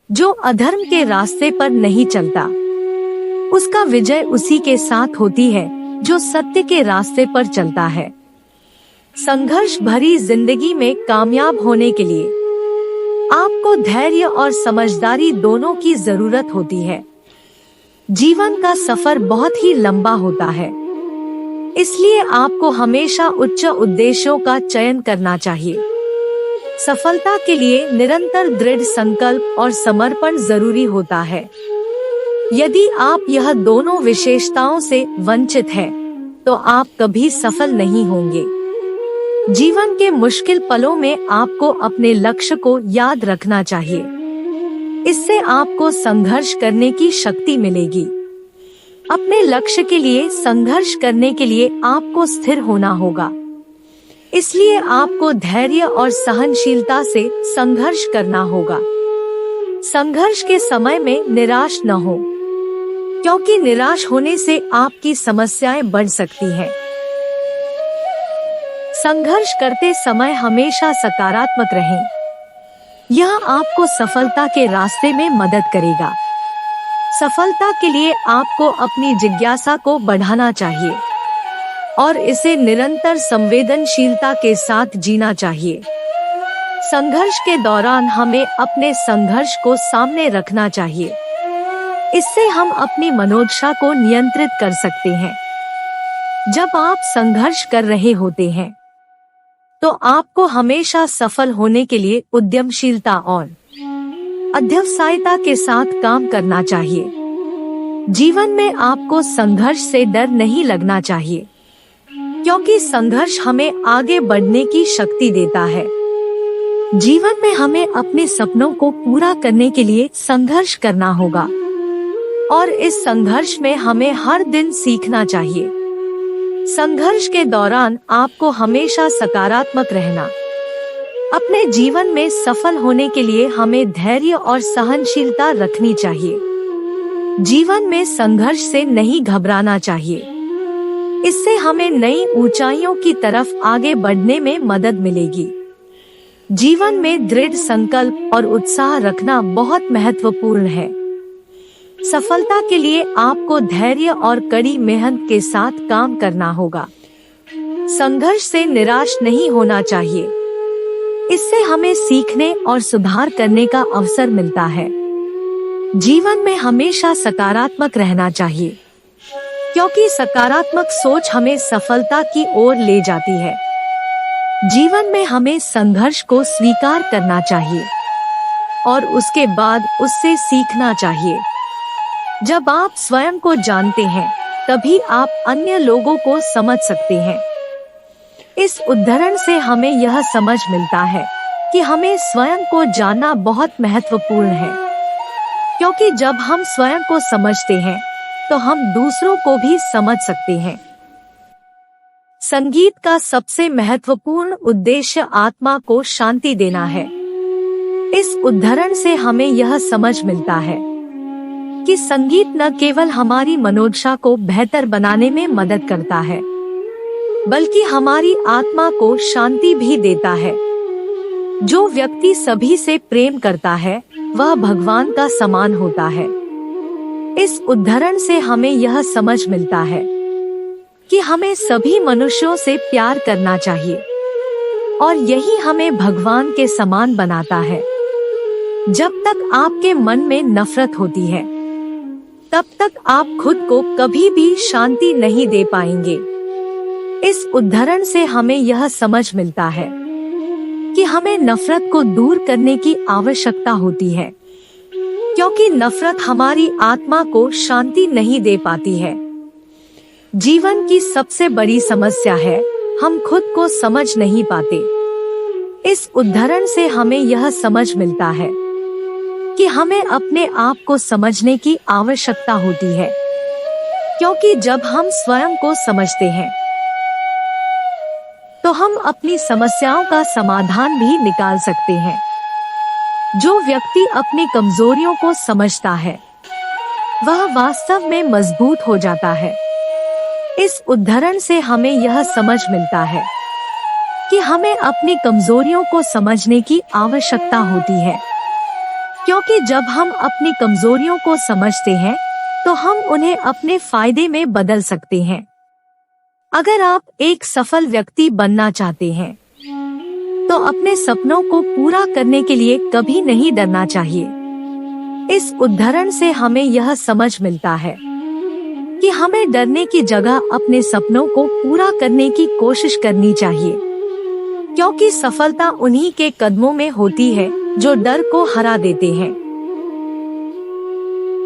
जो अधर्म के रास्ते पर नहीं चलता, उसका विजय उसी के साथ होती है जो सत्य के रास्ते पर चलता है। संघर्ष भरी जिंदगी में कामयाब होने के लिए आपको धैर्य और समझदारी दोनों की जरूरत होती है। जीवन का सफर बहुत ही लंबा होता है, इसलिए आपको हमेशा उच्च उद्देश्यों का चयन करना चाहिए। सफलता के लिए निरंतर दृढ़ संकल्प और समर्पण जरूरी होता है। यदि आप यह दोनों विशेषताओं से वंचित हैं, तो आप कभी सफल नहीं होंगे। जीवन के मुश्किल पलों में आपको अपने लक्ष्य को याद रखना चाहिए। इससे आपको संघर्ष करने की शक्ति मिलेगी। अपने लक्ष्य के लिए संघर्ष करने के लिए आपको स्थिर होना होगा। इसलिए आपको धैर्य और सहनशीलता से संघर्ष करना होगा। संघर्ष के समय में निराश न हो, क्योंकि निराश होने से आपकी समस्याएं बढ़ सकती हैं। संघर्ष करते समय हमेशा सकारात्मक रहें। यह आपको सफलता के रास्ते में मदद करेगा। सफलता के लिए आपको अपनी जिज्ञासा को बढ़ाना चाहिए और इसे निरंतर संवेदनशीलता के साथ जीना चाहिए। संघर्ष के दौरान हमें अपने संघर्ष को सामने रखना चाहिए। इससे हम अपनी मनोदशा को नियंत्रित कर सकते हैं। जब आप संघर्ष कर रहे होते हैं, तो आपको हमेशा सफल होने के लिए उद्यमशीलता और अध्यवसायता के साथ काम करना चाहिए। जीवन में आपको संघर्ष से डर नहीं लगना चाहिए, क्योंकि संघर्ष हमें आगे बढ़ने की शक्ति देता है। जीवन में हमें अपने सपनों को पूरा करने के लिए संघर्ष करना होगा और इस संघर्ष में हमें हर दिन सीखना चाहिए। संघर्ष के दौरान आपको हमेशा सकारात्मक रहना। अपने जीवन में सफल होने के लिए हमें धैर्य और सहनशीलता रखनी चाहिए। जीवन में संघर्ष से नहीं घबराना चाहिए। इससे हमें नई ऊंचाइयों की तरफ आगे बढ़ने में मदद मिलेगी। जीवन में दृढ़ संकल्प और उत्साह रखना बहुत महत्वपूर्ण है। सफलता के लिए आपको धैर्य और कड़ी मेहनत के साथ काम करना होगा। संघर्ष से निराश नहीं होना चाहिए। इससे हमें सीखने और सुधार करने का अवसर मिलता है। जीवन में हमेशा सकारात्मक रहना चाहिए, क्योंकि सकारात्मक सोच हमें सफलता की ओर ले जाती है। जीवन में हमें संघर्ष को स्वीकार करना चाहिए और उसके बाद उससे सीखना चाहिए। जब आप स्वयं को जानते हैं, तभी आप अन्य लोगों को समझ सकते हैं। इस उदाहरण से हमें यह समझ मिलता है कि हमें स्वयं को जानना बहुत महत्वपूर्ण है, क्योंकि जब हम स्वयं को समझते हैं, तो हम दूसरों को भी समझ सकते हैं। संगीत का सबसे महत्वपूर्ण उद्देश्य आत्मा को शांति देना है। इस उदाहरण से हमें यह समझ मिलता है कि संगीत न केवल हमारी मनोदशा को बेहतर बनाने में मदद करता है, बल्कि हमारी आत्मा को शांति भी देता है। जो व्यक्ति सभी से प्रेम करता है, वह भगवान का समान होता है। इस उदाहरण से हमें यह समझ मिलता है कि हमें सभी मनुष्यों से प्यार करना चाहिए और यही हमें भगवान के समान बनाता है। जब तक आपके मन में नफरत होती है, तब तक आप खुद को कभी भी शांति नहीं दे पाएंगे। इस उदाहरण से हमें यह समझ मिलता है कि हमें नफरत को दूर करने की आवश्यकता होती है, क्योंकि नफरत हमारी आत्मा को शांति नहीं दे पाती है। जीवन की सबसे बड़ी समस्या है, हम खुद को समझ नहीं पाते। इस उदाहरण से हमें यह समझ मिलता है कि हमें अपने आप को समझने की आवश्यकता होती है, क्योंकि जब हम स्वयं को समझते हैं, तो हम अपनी समस्याओं का समाधान भी निकाल सकते हैं। जो व्यक्ति अपनी कमजोरियों को समझता है, वह वास्तव में मजबूत हो जाता है। इस उदाहरण से हमें यह समझ मिलता है कि हमें अपनी कमजोरियों को समझने की आवश्यकता होती है। क्योंकि जब हम अपनी कमजोरियों को समझते हैं तो हम उन्हें अपने फायदे में बदल सकते हैं। अगर आप एक सफल व्यक्ति बनना चाहते हैं तो अपने सपनों को पूरा करने के लिए कभी नहीं डरना चाहिए। इस उदाहरण से हमें यह समझ मिलता है कि हमें डरने की जगह अपने सपनों को पूरा करने की कोशिश करनी चाहिए, क्योंकि सफलता उन्हीं के कदमों में होती है जो डर को हरा देते हैं।